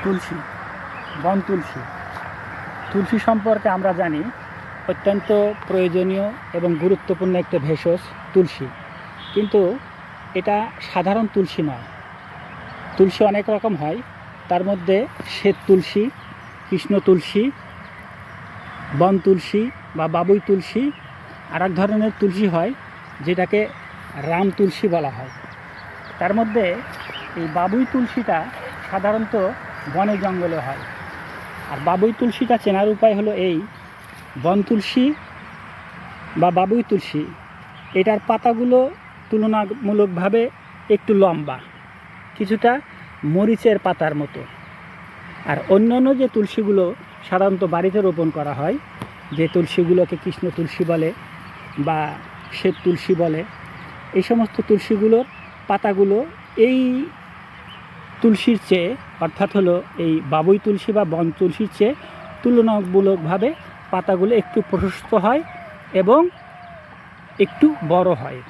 তুলসী, বন তুলসী। তুলসী সম্পর্কে আমরা জানি অত্যন্ত প্রয়োজনীয় এবং গুরুত্বপূর্ণ একটা ভেষজ তুলসী, কিন্তু এটা সাধারণ তুলসী নয়। তুলসী অনেক রকম হয়, তার মধ্যে শ্বেত তুলসী, কৃষ্ণ তুলসী, বন তুলসী বা বাবুই তুলসী, আর এক ধরনের তুলসী হয় যেটাকে রাম তুলসী বলা হয়। তার মধ্যে এই বাবুই তুলসীটা সাধারণত বনে জঙ্গলে হয়। আর বাবুই তুলসীটা চেনার উপায় হলো এই, বন তুলসী বা বাবুই তুলসী এটার পাতাগুলো তুলনামূলকভাবে একটু লম্বা, কিছুটা মরিচের পাতার মতো। আর অন্যান্য যে তুলসীগুলো সাধারণত বাড়িতে রোপণ করা হয়, যে তুলসীগুলোকে কৃষ্ণ তুলসী বলে বা শ্বেত তুলসী বলে, এই সমস্ত তুলসীগুলোর পাতাগুলো এই তুলসীর চেয়ে, অর্থাৎ হলো এই বাবুই তুলসী বা বন তুলসীর চেয়ে তুলনামূলকভাবে পাতাগুলো একটু প্রশস্ত হয় এবং একটু বড় হয়।